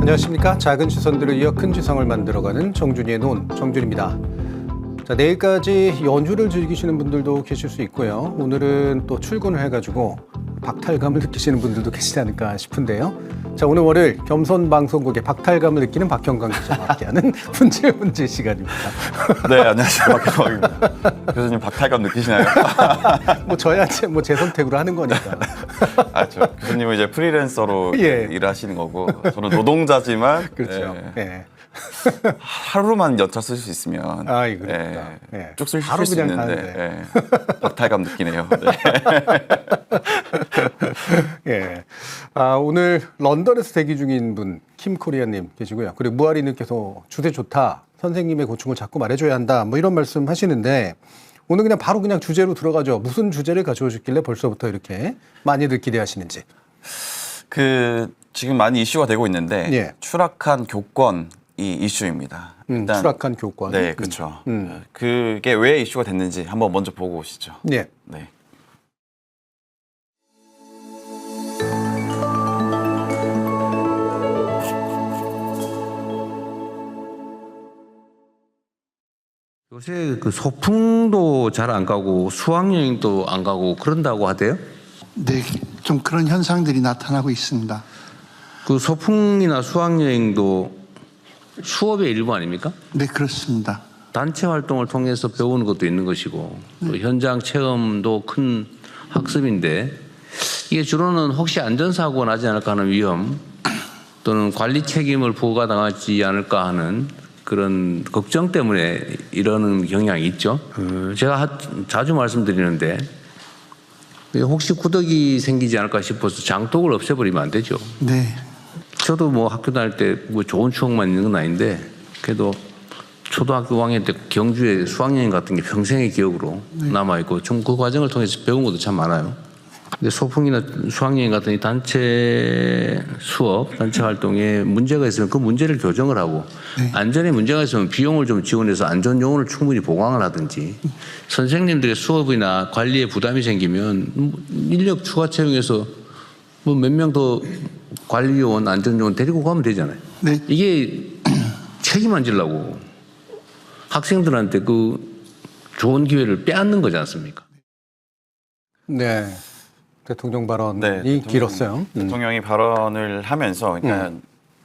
안녕하십니까. 작은 시선들을 이어 큰 지성을 만들어가는 정준이의 논, 정준입니다. 자, 내일까지 연휴를 즐기시는 분들도 계실 수 있고요. 오늘은 또 출근을 해가지고 박탈감을 느끼시는 분들도 계시지 않을까 싶은데요. 자, 오늘 월요일 겸손방송국의 박탈감을 느끼는 박형광 기자와 함께하는 문제 시간입니다. 네, 안녕하세요. 박형광입니다. 교수님 박탈감 느끼시나요? 뭐 저희한테 뭐 제 선택으로 하는 거니까. 교수님은 이제 프리랜서로 예. 일하시는 거고 저는 노동자지만 그렇죠. 예. 하루만 연차 쓸 수 있으면 그렇구나. 쭉 쓸 바로 수 그냥 있는데 박탈감 느끼네요. 예. 오늘 런던에서 대기 중인 분 킴코리아님 계시고요. 그리고 무아리님께서 주제 좋다. 선생님의 고충을 자꾸 말해줘야 한다. 뭐 이런 말씀 하시는데 오늘 그냥 바로 그냥 주제로 들어가죠. 무슨 주제를 가져오 주길래 벌써부터 이렇게 많이들 기대하시는지. 지금 많이 이슈가 되고 있는데 추락한 교권이 이슈입니다. 일단 추락한 교권. 네, 그렇죠. 그게 왜 이슈가 됐는지 한번 먼저 보고 오시죠. 네. 요새 그 소풍도 잘 안 가고 수학여행도 안 가고 그런다고 하대요? 네, 좀 그런 현상들이 나타나고 있습니다. 그 소풍이나 수학여행도 수업의 일부 아닙니까? 네, 그렇습니다. 단체 활동을 통해서 배우는 것도 있는 것이고 또 현장 체험도 큰 학습인데 이게 주로는 혹시 안전사고가 나지 않을까 하는 위험 또는 관리 책임을 부과당하지 않을까 하는 그런 걱정 때문에 이러는 경향이 있죠. 제가 자주 말씀드리는데 혹시 구더기 생기지 않을까 싶어서 장독을 없애버리면 안 되죠. 네. 저도 뭐 학교 다닐 때 뭐 좋은 추억만 있는 건 아닌데 그래도 초등학교 5학년 때 경주에 수학여행 같은 게 평생의 기억으로 남아있고 좀 그 과정을 통해서 배운 것도 참 많아요. 근데 소풍이나 수학여행 같은 이 단체 수업, 단체 활동에 문제가 있으면 그 문제를 교정을 하고 안전에 문제가 있으면 비용을 좀 지원해서 안전요원을 충분히 보강을 하든지 선생님들의 수업이나 관리에 부담이 생기면 인력 추가 채용해서 뭐 몇 명 더 관리요원, 안전요원 데리고 가면 되잖아요. 네. 이게 책임 안 지려고 학생들한테 그 좋은 기회를 빼앗는 거지 않습니까? 네. 대통령 발언이 길었어요. 대통령이 발언을 하면서 그러니까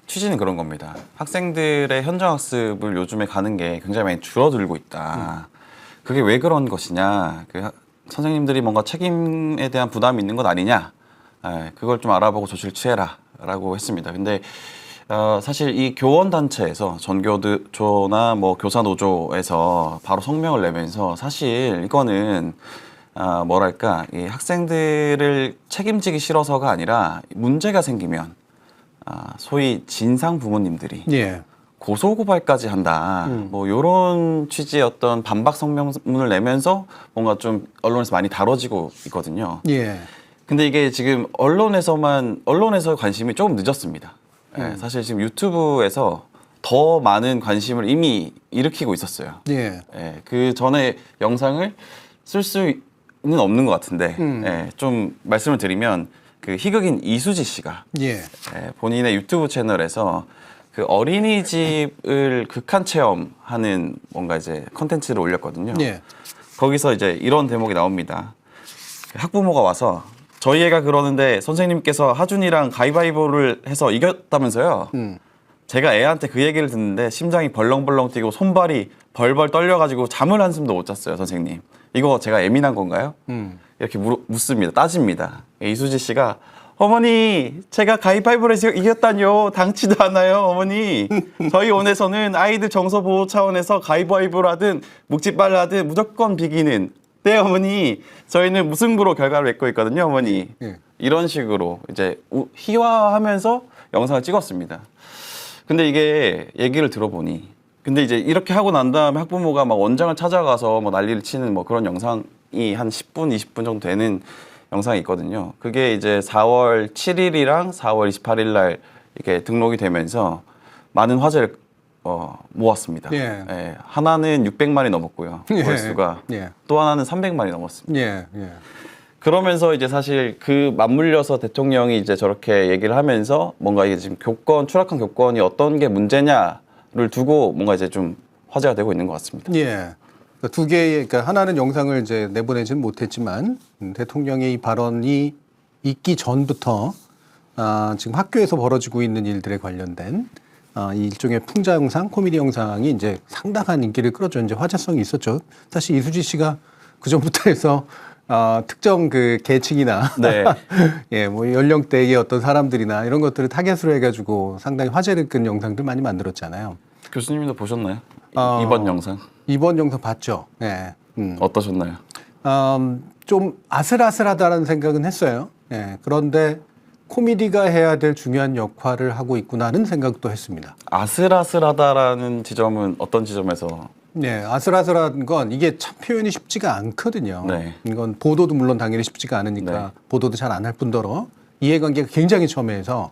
취지는 그런 겁니다. 학생들의 현장 학습을 요즘에 가는 게 굉장히 많이 줄어들고 있다. 그게 왜 그런 것이냐. 선생님들이 뭔가 책임에 대한 부담이 있는 것 아니냐. 그걸 좀 알아보고 조치를 취해라 라고 했습니다. 근데 사실 이 교원단체에서 전교조나 뭐 교사노조에서 바로 성명을 내면서 사실 이거는 뭐랄까 이 학생들을 책임지기 싫어서가 아니라 문제가 생기면 소위 진상 부모님들이 고소고발까지 한다. 뭐 이런 취지의 어떤 반박 성명문을 내면서 뭔가 좀 언론에서 많이 다뤄지고 있거든요. 근데 이게 지금 언론에서 관심이 조금 늦었습니다. 사실 지금 유튜브에서 더 많은 관심을 이미 일으키고 있었어요. 그 전에 영상을 쓸 수는 없는 것 같은데 좀 말씀을 드리면 그 희극인 이수지 씨가 본인의 유튜브 채널에서 그 어린이집을 극한 체험하는 뭔가 이제 컨텐츠를 올렸거든요. 거기서 이제 이런 대목이 나옵니다. 학부모가 와서 저희 애가 그러는데 선생님께서 하준이랑 가위바위보를 해서 이겼다면서요. 제가 애한테 그 얘기를 듣는데 심장이 벌렁벌렁 뛰고 손발이 벌벌 떨려가지고 잠을 한숨도 못 잤어요, 선생님. 이거 제가 예민한 건가요? 이렇게 묻습니다. 따집니다. 이수지 씨가 어머니 제가 가위바위보를 해서 이겼다뇨. 당치도 않아요, 어머니. 저희 원에서는 아이들 정서 보호 차원에서 가위바위보를 하든 묵찌발을 하든 무조건 비기는 네, 어머니. 저희는 무승부로 결과를 맺고 있거든요, 어머니. 이런 식으로 이제 희화하면서 영상을 찍었습니다. 근데 이게 얘기를 들어보니 근데 이제 이렇게 하고 난 다음에 학부모가 막 원장을 찾아가서 뭐 난리를 치는 뭐 그런 영상이 한 10분, 20분 정도 되는 영상이 있거든요. 그게 이제 4월 7일이랑 4월 28일 날 이렇게 등록이 되면서 많은 화제를 모았습니다. 하나는 600만이 넘었고요. 조회수가. 또 하나는 300만이 넘었습니다. 그러면서 이제 사실 그 맞물려서 대통령이 이제 저렇게 얘기를 하면서 뭔가 이게 지금 추락한 교권이 어떤 게 문제냐를 두고 뭔가 이제 좀 화제가 되고 있는 것 같습니다. 예. 그러니까 두 개의, 그러니까 하나는 영상을 이제 내보내지는 못했지만 대통령의 이 발언이 있기 전부터 지금 학교에서 벌어지고 있는 일들에 관련된 이 일종의 풍자 영상, 코미디 영상이 이제 상당한 인기를 끌었죠. 이제 화제성이 있었죠. 사실 이수지 씨가 그 전부터 해서 특정 그 계층이나 네. 예, 뭐 연령대의 어떤 사람들이나 이런 것들을 타겟으로 해가지고 상당히 화제를 끈 영상들 많이 만들었잖아요. 교수님도 보셨나요? 어. 이번 영상 이번 영상 봤죠. 예. 어떠셨나요? 좀 아슬아슬하다라는 생각은 했어요. 예. 그런데 코미디가 해야 될 중요한 역할을 하고 있구나는 생각도 했습니다. 아슬아슬하다라는 지점은 어떤 지점에서? 네, 아슬아슬한 건 이게 참 표현이 쉽지가 않거든요. 네. 이건 보도도 물론 당연히 쉽지가 않으니까 네. 보도도 잘 안 할 뿐더러 이해관계가 굉장히 첨예해서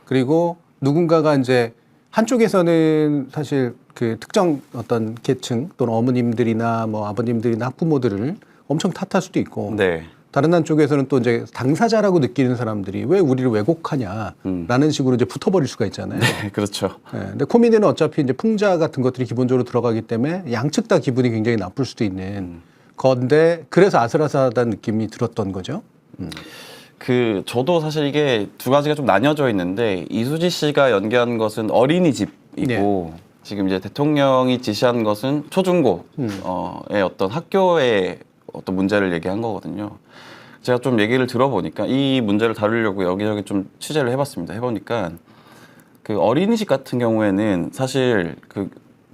그리고 누군가가 이제 한쪽에서는 사실 그 특정 어떤 계층 또는 어머님들이나 뭐 아버님들이나 학부모들을 엄청 탓할 수도 있고 네. 다른 한쪽에서는 또 이제 당사자라고 느끼는 사람들이 왜 우리를 왜곡하냐라는 식으로 이제 붙어버릴 수가 있잖아요. 네, 그렇죠. 네, 근데 코미디는 어차피 이제 풍자 같은 것들이 기본적으로 들어가기 때문에 양측 다 기분이 굉장히 나쁠 수도 있는 건데 그래서 아슬아슬하다는 느낌이 들었던 거죠. 저도 사실 이게 두 가지가 좀 나뉘어져 있는데 이수지 씨가 연기한 것은 어린이집이고 지금 이제 대통령이 지시한 것은 초중고의 어떤 학교의 어떤 문제를 얘기한 거거든요. 제가 좀 얘기를 들어보니까 이 문제를 다루려고 여기저기 좀 취재를 해봤습니다. 해보니까 그 어린이집 같은 경우에는 사실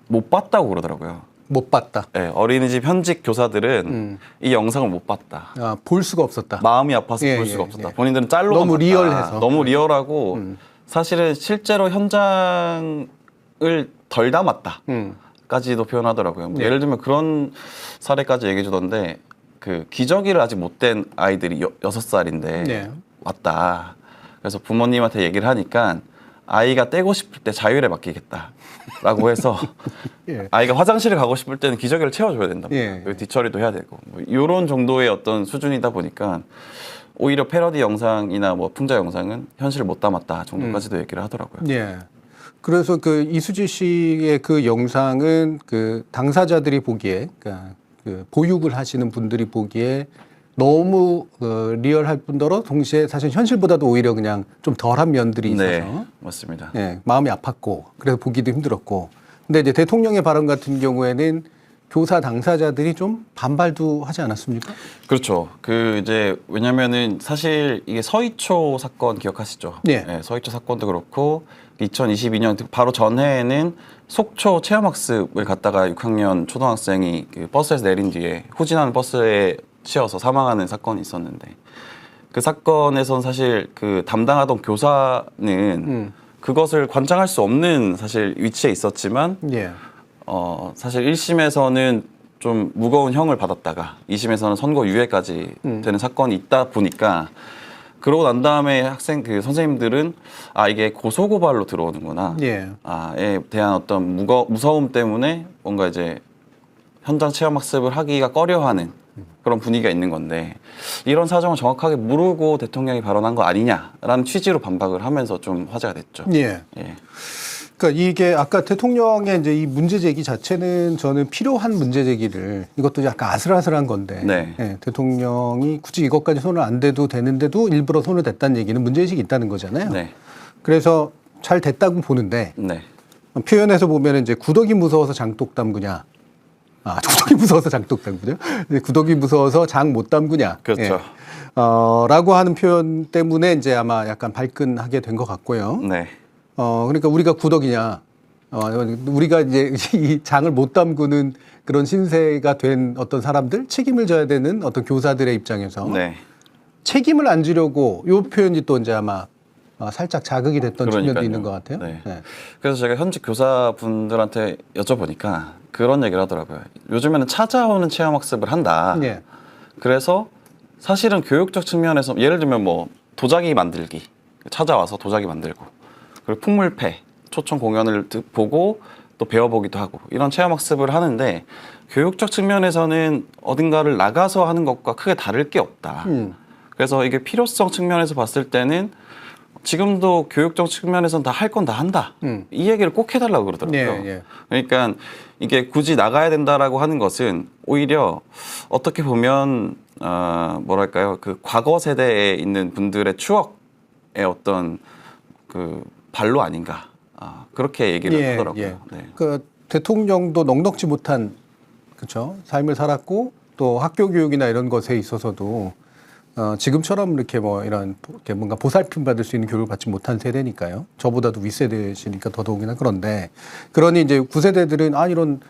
못 봤다고 그러더라고요. 못 봤다. 네, 어린이집 현직 교사들은 이 영상을 못 봤다. 볼 수가 없었다. 마음이 아파서 예, 볼 수가 예, 없었다. 예. 본인들은 짤로 너무 리얼해서. 너무 리얼하고 사실은 실제로 현장을 덜 담았다. 까지도 표현하더라고요. 뭐 네. 예를 들면 그런 사례까지 얘기해 주던데 그 기저귀를 아직 못 댄 아이들이 6살인데 네. 왔다. 그래서 부모님한테 얘기를 하니까 아이가 떼고 싶을 때 자율에 맡기겠다라고 해서 예. 아이가 화장실을 가고 싶을 때는 기저귀를 채워줘야 된다. 예. 뒤처리도 해야 되고 뭐 이런 정도의 어떤 수준이다 보니까 오히려 패러디 영상이나 뭐 풍자 영상은 현실을 못 담았다 정도까지도 얘기를 하더라고요. 예. 그래서 그 이수지 씨의 그 영상은 그 당사자들이 보기에, 그러니까 그 보육을 하시는 분들이 보기에 너무 리얼할 뿐더러 동시에 사실 현실보다도 오히려 그냥 좀 덜한 면들이 있어서 네, 맞습니다. 예, 마음이 아팠고 그래서 보기도 힘들었고. 근데 이제 대통령의 발언 같은 경우에는 교사 당사자들이 좀 반발도 하지 않았습니까? 그렇죠. 이제 왜냐면은 사실 이게 서희초 사건 기억하시죠? 네. 네, 서희초 사건도 그렇고 2022년 바로 전해에는 속초 체험학습을 갔다가 6학년 초등학생이 그 버스에서 내린 뒤에 후진하는 버스에 치여서 사망하는 사건이 있었는데 그 사건에선 사실 그 담당하던 교사는 그것을 관장할 수 없는 사실 위치에 있었지만 예. 사실 1심에서는 좀 무거운 형을 받았다가 2심에서는 선고유예까지 되는 사건이 있다 보니까 그러고 난 다음에 선생님들은 이게 고소고발로 들어오는구나. 예. 에 대한 어떤 무서움 때문에 뭔가 이제 현장 체험학습을 하기가 꺼려하는 그런 분위기가 있는 건데 이런 사정을 정확하게 모르고 대통령이 발언한 거 아니냐라는 취지로 반박을 하면서 좀 화제가 됐죠. 예. 예. 그러니까 이게 아까 대통령의 이제 이 문제 제기 자체는 저는 필요한 문제 제기를 이것도 약간 아슬아슬한 건데 네. 예, 대통령이 굳이 이것까지 손을 안 대도 되는데도 일부러 손을 댔다는 얘기는 문제의식이 있다는 거잖아요. 네. 그래서 잘 됐다고 보는데 네. 표현에서 보면 이제 구더기 무서워서 장독 담그냐. 구더기 무서워서 장독 담그냐. 구더기 무서워서 장 못 담그냐. 그렇죠. 라고 하는 표현 때문에 이제 아마 약간 발끈하게 된 것 같고요. 네. 그러니까 우리가 구덕이냐, 우리가 이제 이 장을 못 담그는 그런 신세가 된 어떤 사람들, 책임을 져야 되는 어떤 교사들의 입장에서 네. 책임을 안 지려고 요 표현이 또 이제 아마 살짝 자극이 됐던 측면도 그러니까요. 있는 것 같아요. 네. 네. 그래서 제가 현직 교사분들한테 여쭤보니까 그런 얘기를 하더라고요. 요즘에는 찾아오는 체험학습을 한다. 네. 그래서 사실은 교육적 측면에서 예를 들면 뭐 도자기 만들기 찾아와서 도자기 만들고 그리고 풍물패 초청 공연을 보고 또 배워보기도 하고 이런 체험학습을 하는데 교육적 측면에서는 어딘가를 나가서 하는 것과 크게 다를 게 없다. 그래서 이게 필요성 측면에서 봤을 때는 지금도 교육적 측면에서는 다 할 건 다 한다. 이 얘기를 꼭 해달라고 그러더라고요. 예. 그러니까 이게 굳이 나가야 된다라고 하는 것은 오히려 어떻게 보면 뭐랄까요, 그 과거 세대에 있는 분들의 추억의 어떤 그 발로 아닌가. 그렇게 얘기를 하더라고요. 네. 그 대통령도 넉넉지 못한 그렇죠 삶을 살았고 또 학교 교육이나 이런 것에 있어서도 지금처럼 이렇게 뭐 이런 이렇게 뭔가 보살핌 받을 수 있는 교육을 받지 못한 세대니까요. 저보다도 윗세대시니까 더더욱이나 그런데 그러니 이제 9세대들은 이런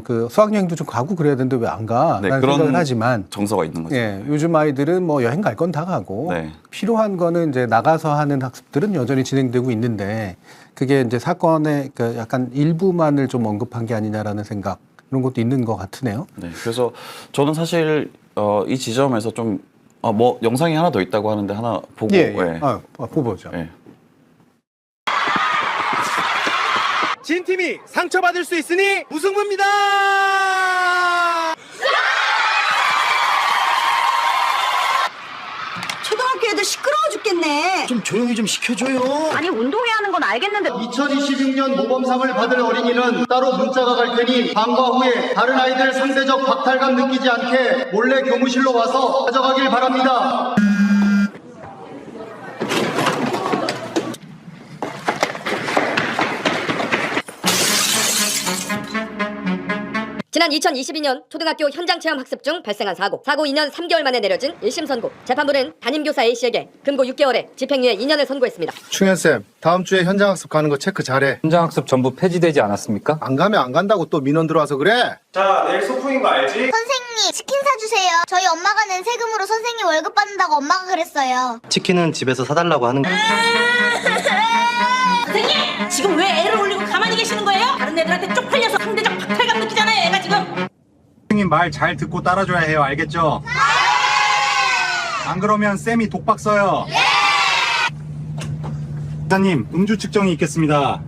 그 수학여행도 좀 가고 그래야 되는데 왜 안 가? 네, 라는 그런 생각을 하지만 정서가 있는 거죠. 예, 요즘 아이들은 뭐 여행 갈 건 다 가고 네. 필요한 거는 이제 나가서 하는 학습들은 여전히 진행되고 있는데 그게 이제 사건의 그 약간 일부만을 좀 언급한 게 아니냐라는 생각 이런 것도 있는 것 같으네요. 네. 그래서 저는 사실 이 지점에서 좀 뭐 영상이 하나 더 있다고 하는데 하나 보고 보보죠. 예. 진 팀이 상처받을 수 있으니 무승부입니다. 초등학교 애들 시끄러워 죽겠네. 좀 조용히 좀 시켜줘요. 아니 운동회 하는 건 알겠는데 2026년 모범상을 받을 어린이는 따로 문자가 갈 테니 방과 후에 다른 아이들 상대적 박탈감 느끼지 않게 몰래 교무실로 와서 가져가길 바랍니다. 지난 2022년 초등학교 현장 체험 학습 중 발생한 사고 2년 3개월 만에 내려진 1심 선고. 재판부는 담임교사 A씨에게 금고 6개월에 집행유예 2년을 선고했습니다. 충현쌤, 다음 주에 현장학습 가는 거 체크 잘해. 현장학습 전부 폐지되지 않았습니까? 안 가면 안 간다고 또 민원 들어와서 그래? 자, 내일 소풍인 거 알지? 선생님, 치킨 사주세요. 저희 엄마가 낸 세금으로 선생님 월급 받는다고 엄마가 그랬어요. 치킨은 집에서 사달라고 하는 거. 선생님 지금 왜 애를 올리고 가만히 계시는 거예요? 다른 애들한테 쪽팔려서 상대적 박탈감 느끼잖아요 애가 지금. 선생님 말 잘 듣고 따라줘야 해요. 알겠죠? 안 그러면 쌤이 독박 써요. 기사님, 음주 측정이 있겠습니다.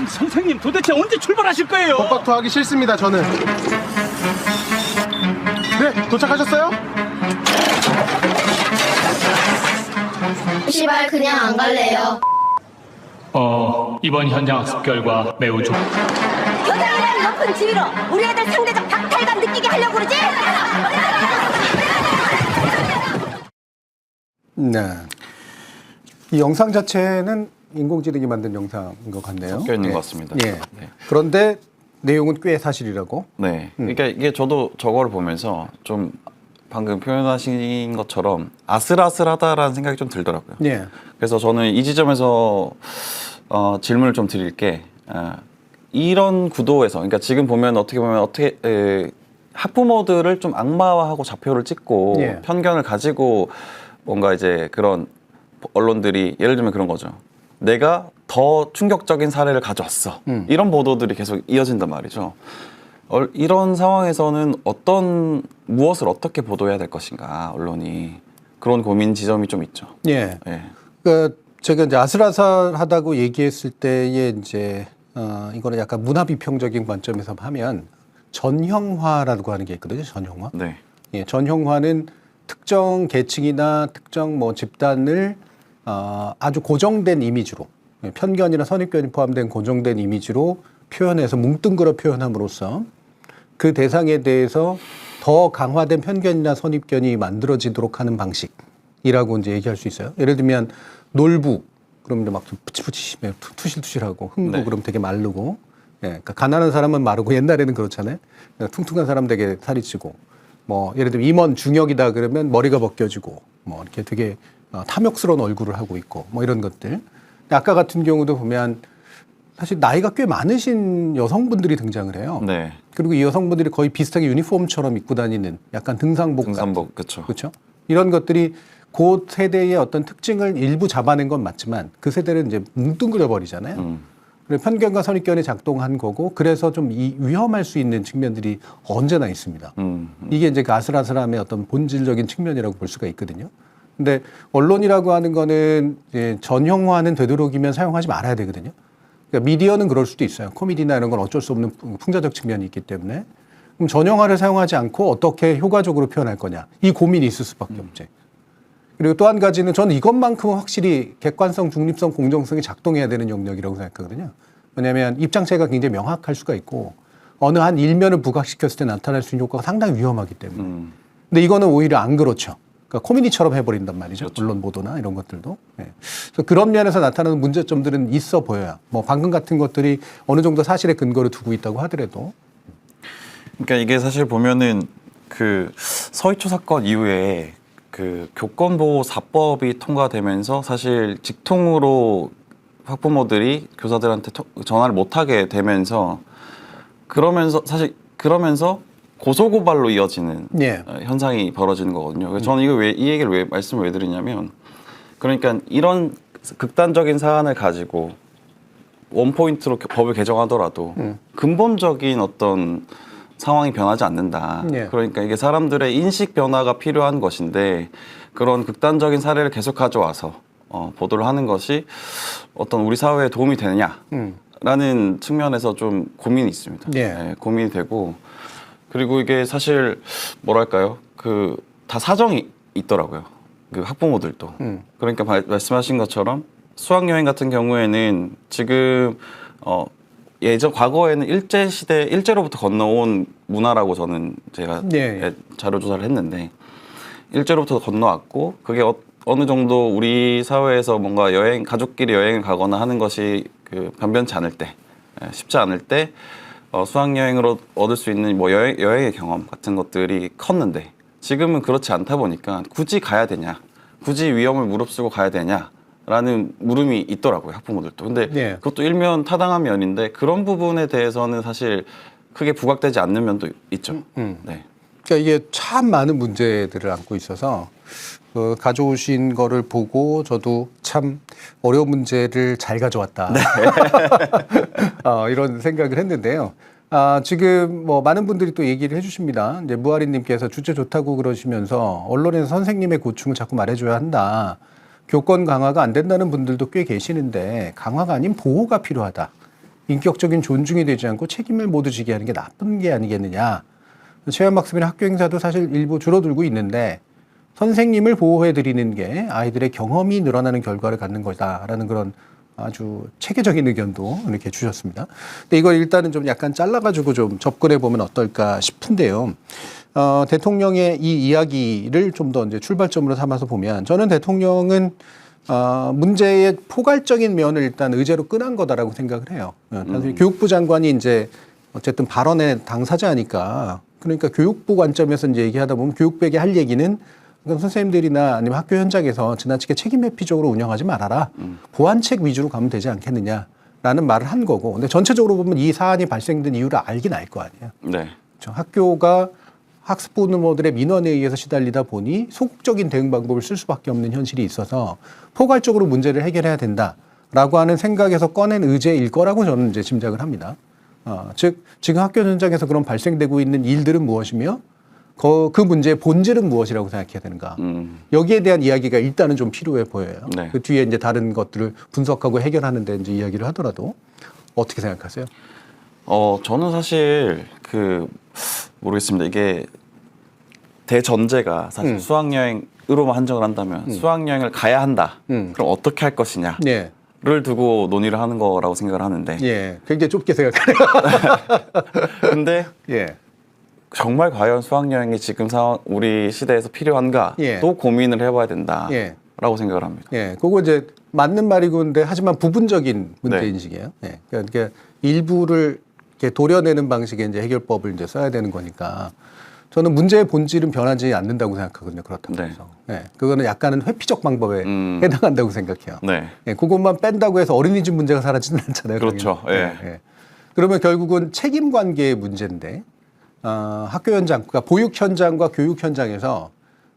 선생님 도대체 언제 출발하실 거예요? 독박도 하기 싫습니다. 저는. 네, 도착하셨어요? 시발 그냥 안 갈래요. 이번 현장학습 결과 매우 좋. 교장이라는 높은 지위로 우리 애들 상대적 박탈감 느끼게 하려고 그러지? 네. 이 영상 자체는 인공지능이 만든 영상인 것 같네요. 섞여 있는 예. 것 같습니다. 예. 네. 그런데 내용은 꽤 사실이라고. 네. 그러니까 이게 저도 저거를 보면서 좀 방금 표현하신 것처럼 아슬아슬하다라는 생각이 좀 들더라고요. 예. 그래서 저는 이 지점에서 질문을 좀 드릴 게 이런 구도에서, 그러니까 지금 보면 어떻게 학부모들을 좀 악마화하고 좌표를 찍고 예. 편견을 가지고 뭔가 이제 그런 언론들이 예를 들면 그런 거죠. 내가 더 충격적인 사례를 가져왔어. 이런 보도들이 계속 이어진단 말이죠. 이런 상황에서는 무엇을 어떻게 보도해야 될 것인가, 언론이. 그런 고민 지점이 좀 있죠. 예. 예. 그 제가 이제 아슬아슬하다고 얘기했을 때에 이제 이거는 약간 문화 비평적인 관점에서 하면 전형화라고 하는 게 있거든요. 전형화. 네. 예, 전형화는 특정 계층이나 특정 뭐 집단을 아주 고정된 이미지로, 편견이나 선입견이 포함된 고정된 이미지로 표현해서 뭉뚱그려 표현함으로써 그 대상에 대해서 더 강화된 편견이나 선입견이 만들어지도록 하는 방식이라고 이제 얘기할 수 있어요. 예를 들면 놀부, 그럼 이제 막 푸치푸치 투실투실하고, 흥부, 네. 그럼 되게 마르고, 예, 그러니까 가난한 사람은 마르고, 옛날에는 그렇잖아요. 퉁퉁한 사람 되게 살이 찌고, 뭐 예를 들면 임원 중역이다 그러면 머리가 벗겨지고, 뭐 이렇게 되게 탐욕스러운 얼굴을 하고 있고, 뭐 이런 것들. 근데 아까 같은 경우도 보면 사실 나이가 꽤 많으신 여성분들이 등장을 해요. 네. 그리고 이 여성분들이 거의 비슷하게 유니폼처럼 입고 다니는 약간 등산복 그렇죠. 그렇죠. 이런 것들이 그 세대의 어떤 특징을 일부 잡아낸 건 맞지만 그 세대는 이제 뭉뚱그려 버리잖아요. 그래서 편견과 선입견이 작동한 거고, 그래서 좀 위험할 수 있는 측면들이 언제나 있습니다. 이게 이제 그 아슬아슬함의 어떤 본질적인 측면이라고 볼 수가 있거든요. 근데 언론이라고 하는 거는 이제 전형화는 되도록이면 사용하지 말아야 되거든요. 그러니까 미디어는 그럴 수도 있어요. 코미디나 이런 건 어쩔 수 없는 풍자적 측면이 있기 때문에. 그럼 전형화를 사용하지 않고 어떻게 효과적으로 표현할 거냐. 이 고민이 있을 수밖에 없지. 그리고 또 한 가지는 저는 이것만큼은 확실히 객관성, 중립성, 공정성이 작동해야 되는 영역이라고 생각하거든요. 왜냐하면 입장차가 굉장히 명확할 수가 있고 어느 한 일면을 부각시켰을 때 나타날 수 있는 효과가 상당히 위험하기 때문에. 근데 이거는 오히려 안 그렇죠. 그러니까 코미디처럼 해버린단 말이죠. 그렇죠. 언론 보도나 이런 것들도. 네. 그래서 그런 면에서 나타나는 문제점들은 있어 보여요. 뭐 방금 같은 것들이 어느 정도 사실의 근거를 두고 있다고 하더라도. 그러니까 이게 사실 보면은 그 서희초 사건 이후에 그 교권보호사법이 통과되면서 사실 직통으로 학부모들이 교사들한테 전화를 못하게 되면서 그러면서 고소고발로 이어지는 예. 현상이 벌어지는 거거든요. 그래서 저는 이 얘기를 말씀을 왜 드리냐면 그러니까 이런 극단적인 사안을 가지고 원포인트로 법을 개정하더라도 근본적인 어떤 상황이 변하지 않는다. 예. 그러니까 이게 사람들의 인식 변화가 필요한 것인데 그런 극단적인 사례를 계속 가져와서 보도를 하는 것이 어떤 우리 사회에 도움이 되느냐라는 측면에서 좀 고민이 있습니다. 예. 네, 고민이 되고 그리고 이게 사실 뭐랄까요? 그 다 사정이 있더라고요. 그 학부모들도. 그러니까 말씀하신 것처럼 수학여행 같은 경우에는 지금 과거에는 일제로부터 건너온 문화라고 저는 제가 네. 자료 조사를 했는데 일제로부터 건너왔고 그게 어느 정도 우리 사회에서 뭔가 가족끼리 여행을 가거나 하는 것이 그 변변치 않을 때, 쉽지 않을 때 수학여행으로 얻을 수 있는 뭐 여행의 경험 같은 것들이 컸는데 지금은 그렇지 않다 보니까 굳이 가야 되냐, 굳이 위험을 무릅쓰고 가야 되냐 라는 물음이 있더라고요, 학부모들도. 근데 네. 그것도 일면 타당한 면인데 그런 부분에 대해서는 사실 크게 부각되지 않는 면도 있죠. 네. 그러니까 이게 참 많은 문제들을 안고 있어서 가져오신 거를 보고 저도 참 어려운 문제를 잘 가져왔다. 네. 이런 생각을 했는데요. 지금 뭐 많은 분들이 또 얘기를 해주십니다. 이제 무아리님께서 주제 좋다고 그러시면서 언론에서 선생님의 고충을 자꾸 말해줘야 한다. 교권 강화가 안 된다는 분들도 꽤 계시는데 강화가 아닌 보호가 필요하다. 인격적인 존중이 되지 않고 책임을 모두 지게 하는 게 나쁜 게 아니겠느냐. 체험학습이나 학교 행사도 사실 일부 줄어들고 있는데 선생님을 보호해드리는 게 아이들의 경험이 늘어나는 결과를 갖는 거다라는 그런 아주 체계적인 의견도 이렇게 주셨습니다. 근데 이걸 일단은 좀 약간 잘라가지고 좀 접근해 보면 어떨까 싶은데요. 대통령의 이 이야기를 좀 더 이제 출발점으로 삼아서 보면 저는 대통령은 문제의 포괄적인 면을 일단 의제로 끄는 거다라고 생각을 해요. 사실 교육부 장관이 이제 어쨌든 발언의 당사자니까 그러니까 교육부 관점에서 이제 얘기하다 보면 교육부에게 할 얘기는 선생님들이나 아니면 학교 현장에서 지나치게 책임 회피적으로 운영하지 말아라. 보완책 위주로 가면 되지 않겠느냐라는 말을 한 거고. 근데 전체적으로 보면 이 사안이 발생된 이유를 알긴 알 거 아니에요. 네. 그렇죠? 학교가 학습부모들의 민원에 의해서 시달리다 보니 소극적인 대응 방법을 쓸 수밖에 없는 현실이 있어서 포괄적으로 문제를 해결해야 된다라고 하는 생각에서 꺼낸 의제일 거라고 저는 이제 짐작을 합니다. 즉 지금 학교 현장에서 그런 발생되고 있는 일들은 무엇이며 그 문제의 본질은 무엇이라고 생각해야 되는가. 여기에 대한 이야기가 일단은 좀 필요해 보여요. 네. 그 뒤에 이제 다른 것들을 분석하고 해결하는 데 이제 이야기를 하더라도 어떻게 생각하세요? 저는 사실 모르겠습니다. 이게 대전제가 사실 수학여행으로만 한정을 한다면 수학여행을 가야 한다. 그럼 어떻게 할 것이냐. 네. 를 두고 논의를 하는 거라고 생각을 하는데. 예, 굉장히 좁게 생각하네요. 근데 예. 정말 과연 수학여행이 지금 우리 시대에서 필요한가? 예. 또 고민을 해봐야 된다라고 예. 생각을 합니다. 예, 그거 이제 맞는 말이고 근데 하지만 부분적인 문제 네. 인식이에요. 예, 그러니까 일부를 이렇게 도려내는 방식의 이제 해결법을 이제 써야 되는 거니까 저는 문제의 본질은 변하지 않는다고 생각하거든요. 그렇다고 네. 해서. 예, 그거는 약간은 회피적 방법에 해당한다고 생각해요. 네. 예, 그것만 뺀다고 해서 어린이집 문제가 사라지는 않잖아요. 그렇죠. 당연히. 예. 그러면 결국은 책임 관계의 문제인데 학교 현장, 그러니까 보육 현장과 교육 현장에서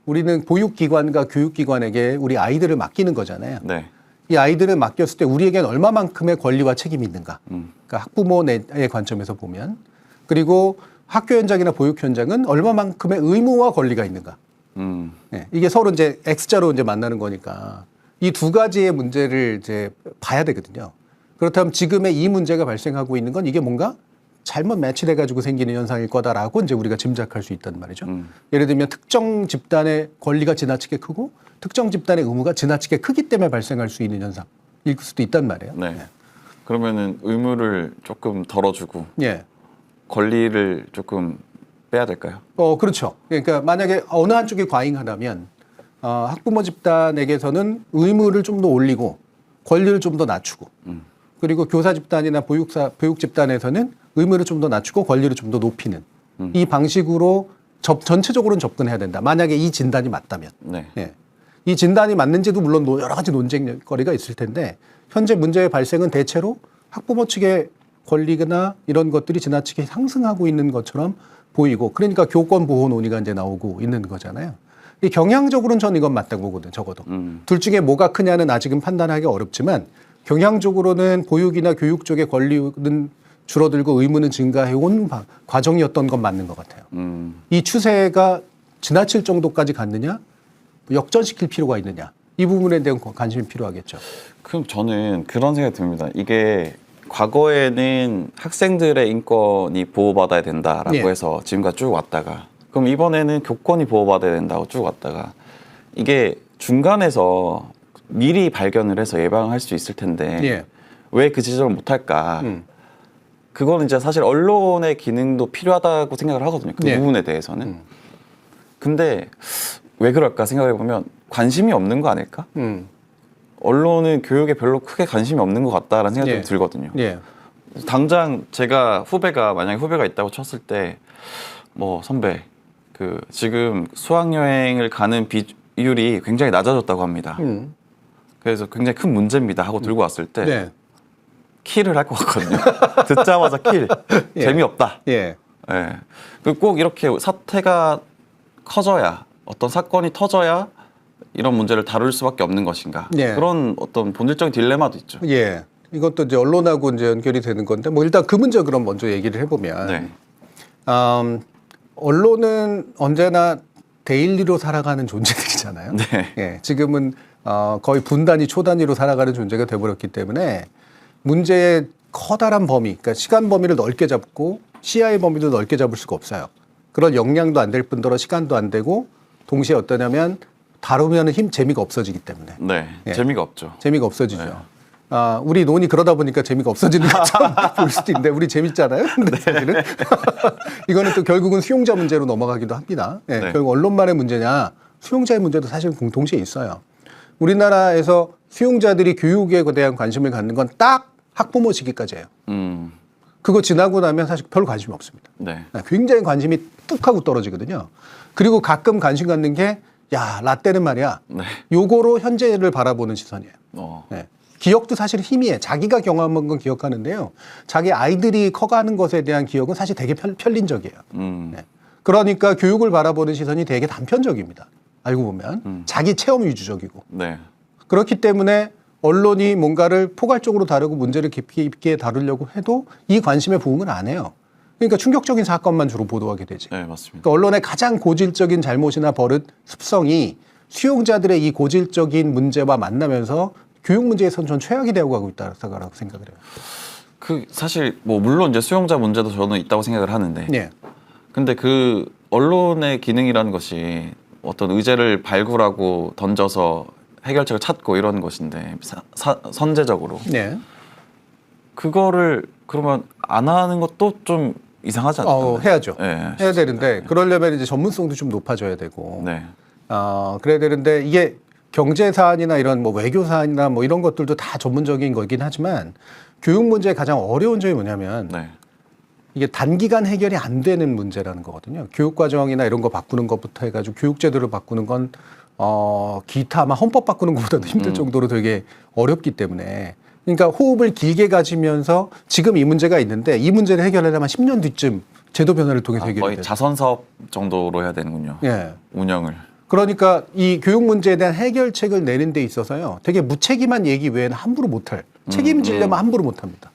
우리는 보육기관과 교육기관에게 우리 아이들을 맡기는 거잖아요. 네. 이 아이들을 맡겼을 때 우리에겐 얼마만큼의 권리와 책임이 있는가. 그러니까 학부모의 관점에서 보면. 그리고 학교 현장이나 보육 현장은 얼마만큼의 의무와 권리가 있는가. 예, 이게 서로 이제 X자로 이제 만나는 거니까 이 두 가지의 문제를 이제 봐야 되거든요. 그렇다면 지금의 이 문제가 발생하고 있는 건 이게 뭔가 잘못 매치돼 가지고 생기는 현상일 거다라고 이제 우리가 짐작할 수 있단 말이죠. 예를 들면 특정 집단의 권리가 지나치게 크고 특정 집단의 의무가 지나치게 크기 때문에 발생할 수 있는 현상일 수도 있단 말이에요. 네. 그러면은 의무를 조금 덜어주고 예. 권리를 조금 빼야 될까요? 그렇죠. 그러니까 만약에 어느 한쪽이 과잉하다면 학부모 집단에게서는 의무를 좀 더 올리고 권리를 좀 더 낮추고 그리고 교사 집단이나 보육 집단에서는 의무를 좀 더 낮추고 권리를 좀 더 높이는 이 방식으로 전체적으로는 접근해야 된다. 만약에 이 진단이 맞다면. 네. 예. 이 진단이 맞는지도 물론 여러 가지 논쟁거리가 있을 텐데 현재 문제의 발생은 대체로 학부모 측의 권리나 이런 것들이 지나치게 상승하고 있는 것처럼 보이고 그러니까 교권 보호 논의가 이제 나오고 있는 거잖아요. 이 경향적으로는 저는 이건 맞다고 보거든요. 적어도. 둘 중에 뭐가 크냐는 아직은 판단하기 어렵지만 경향적으로는 보육이나 교육 쪽의 권리는 줄어들고 의무는 증가해온 과정이었던 건 맞는 것 같아요. 이 추세가 지나칠 정도까지 갔느냐 역전시킬 필요가 있느냐 이 부분에 대한 관심이 필요하겠죠. 그럼 저는 그런 생각이 듭니다. 이게 과거에는 학생들의 인권이 보호받아야 된다라고 예. 해서 지금까지 쭉 왔다가 그럼 이번에는 교권이 보호받아야 된다고 쭉 왔다가 이게 중간에서 미리 발견을 해서 예방할 수 있을 텐데 예. 왜 그 지적을 못할까? 그거는 이제 사실 언론의 기능도 필요하다고 생각을 하거든요. 그 예. 부분에 대해서는. 근데 왜 그럴까 생각해 보면 관심이 없는 거 아닐까? 언론은 교육에 별로 크게 관심이 없는 것 같다라는 생각이 좀 들거든요. 예. 당장 제가 만약에 후배가 있다고 쳤을 때 뭐 선배 그 지금 수학여행을 가는 비율이 굉장히 낮아졌다고 합니다. 그래서 굉장히 큰 문제입니다 하고 들고 왔을 때 네. 킬을 할 것 같거든요. 듣자마자 킬. 예. 재미없다. 예. 예. 그리고 꼭 이렇게 사태가 커져야 어떤 사건이 터져야 이런 문제를 다룰 수밖에 없는 것인가. 예. 그런 어떤 본질적인 딜레마도 있죠. 예. 이것도 이제 언론하고 이제 연결이 되는 건데 뭐 일단 그 문제 그럼 먼저 얘기를 해보면 네. 언론은 언제나 데일리로 살아가는 존재들이잖아요. 네. 예. 지금은 거의 분단위 초단위로 살아가는 존재가 돼버렸기 때문에 문제의 커다란 범위, 그러니까 시간 범위를 넓게 잡고 시야의 범위도 넓게 잡을 수가 없어요. 그런 역량도 안 될 뿐더러 시간도 안 되고 동시에 어떠냐면 다루면 재미가 없어지기 때문에. 네. 예. 재미가 없죠. 재미가 없어지죠. 네. 우리 논이 그러다 보니까 재미가 없어지는 것처럼 볼 수도 있는데 우리 재밌잖아요. 근데 사실은 이거는 또 결국은 수용자 문제로 넘어가기도 합니다. 예, 네. 결국 언론만의 문제냐 수용자의 문제도 사실 동시에 있어요. 우리나라에서 수용자들이 교육에 대한 관심을 갖는 건 딱 학부모 시기까지예요. 그거 지나고 나면 사실 별 관심이 없습니다. 네. 굉장히 관심이 뚝 하고 떨어지거든요. 그리고 가끔 관심 갖는 게 야, 라떼는 말이야. 네. 요거로 현재를 바라보는 시선이에요. 네. 기억도 사실 희미해. 자기가 경험한 건 기억하는데요. 자기 아이들이 커가는 것에 대한 기억은 사실 되게 편린적이에요. 네. 그러니까 교육을 바라보는 시선이 되게 단편적입니다. 알고 보면. 자기 체험 위주적이고. 네. 그렇기 때문에 언론이 뭔가를 포괄적으로 다루고 문제를 깊이 있게 다루려고 해도 이 관심에 부응을 안 해요. 그러니까 충격적인 사건만 주로 보도하게 되지. 네, 맞습니다. 그러니까 언론의 가장 고질적인 잘못이나 버릇, 습성이 수용자들의 이 고질적인 문제와 만나면서 교육 문제에선 전 최악이 되어 가고 있다고 생각을 해요. 그 사실 뭐 물론 이제 수용자 문제도 저는 있다고 생각을 하는데. 네. 근데 그 언론의 기능이라는 것이 어떤 의제를 발굴하고 던져서 해결책을 찾고 이런 것인데 선제적으로. 네. 그거를 그러면 안 하는 것도 좀 이상하지 않나요? 해야죠. 네, 해야 되는데 그러려면 이제 전문성도 좀 높아져야 되고. 네. 그래야 되는데 이게 경제 사안이나 이런 뭐 외교 사안이나 뭐 이런 것들도 다 전문적인 거긴 하지만 교육 문제의 가장 어려운 점이 뭐냐면 네. 이게 단기간 해결이 안 되는 문제라는 거거든요. 교육 과정이나 이런 거 바꾸는 것부터 해가지고 교육 제도를 바꾸는 건 기타 아마 헌법 바꾸는 것보다도 힘들 정도로 되게 어렵기 때문에 그러니까 호흡을 길게 가지면서 지금 이 문제가 있는데 이 문제를 해결하려면 10년 뒤쯤 제도 변화를 통해서 해결이 거의 되죠. 자선 사업 정도로 해야 되는군요. 예. 운영을. 그러니까 이 교육 문제에 대한 해결책을 내는 데 있어서요. 되게 무책임한 얘기 외에는 함부로 못할. 책임지려면 함부로 못합니다.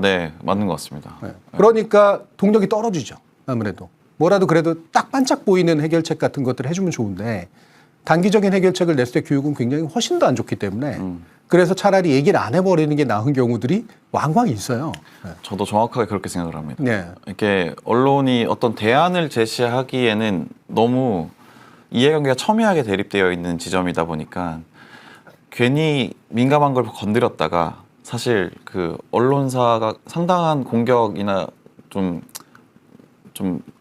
네. 맞는 것 같습니다. 네. 그러니까 동력이 떨어지죠. 아무래도. 뭐라도 그래도 딱 반짝 보이는 해결책 같은 것들을 해주면 좋은데 단기적인 해결책을 냈을 때 교육은 굉장히 훨씬 더 안 좋기 때문에 그래서 차라리 얘기를 안 해버리는 게 나은 경우들이 왕왕 있어요. 네. 저도 정확하게 그렇게 생각을 합니다. 네. 이렇게 언론이 어떤 대안을 제시하기에는 너무 이해관계가 첨예하게 대립되어 있는 지점이다 보니까 괜히 민감한 걸 건드렸다가 사실 그 언론사가 상당한 공격이나 좀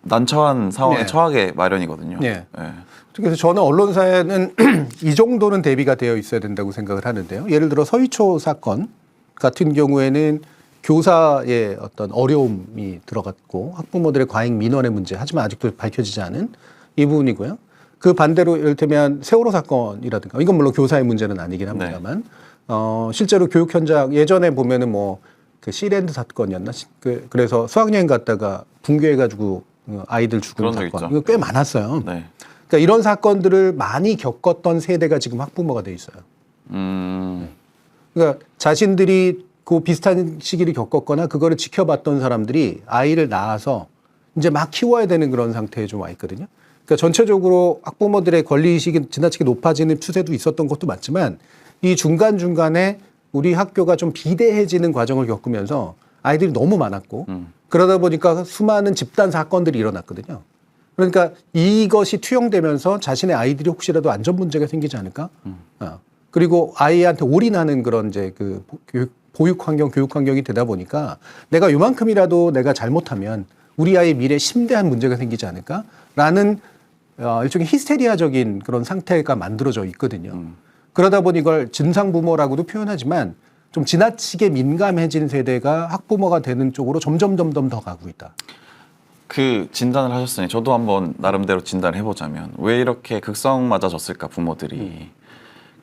난처한 상황에 네. 처하게 마련이거든요. 네. 네. 그래서 저는 언론사에는 이 정도는 대비가 되어 있어야 된다고 생각을 하는데요. 예를 들어 서희초 사건 같은 경우에는 교사의 어떤 어려움이 들어갔고 학부모들의 과잉 민원의 문제, 하지만 아직도 밝혀지지 않은 이 부분이고요. 그 반대로 이를테면 세월호 사건이라든가 이건 물론 교사의 문제는 아니긴 합니다만 실제로 교육 현장 예전에 보면은 뭐 그 시랜드 사건이었나? 그래서 수학여행 갔다가 붕괴해가지고 아이들 죽은 그런 적 사건 있죠. 이거 꽤 많았어요. 네. 그러니까 이런 사건들을 많이 겪었던 세대가 지금 학부모가 돼 있어요. 그러니까 자신들이 그 비슷한 시기를 겪었거나 그거를 지켜봤던 사람들이 아이를 낳아서 이제 막 키워야 되는 그런 상태에 좀 와 있거든요. 그러니까 전체적으로 학부모들의 권리의식이 지나치게 높아지는 추세도 있었던 것도 맞지만 이 중간중간에 우리 학교가 좀 비대해지는 과정을 겪으면서 아이들이 너무 많았고 그러다 보니까 수많은 집단 사건들이 일어났거든요. 그러니까 이것이 투영되면서 자신의 아이들이 혹시라도 안전 문제가 생기지 않을까? 그리고 아이한테 올인하는 그런 이제 그 보육 환경, 교육 환경이 되다 보니까 내가 요만큼이라도 내가 잘못하면 우리 아이의 미래에 심대한 문제가 생기지 않을까라는 일종의 히스테리아적인 그런 상태가 만들어져 있거든요. 그러다 보니 이걸 진상부모라고도 표현하지만 좀 지나치게 민감해진 세대가 학부모가 되는 쪽으로 점점 더 가고 있다. 그 진단을 하셨으니 저도 한번 나름대로 진단을 해보자면 왜 이렇게 극성 맞아졌을까 부모들이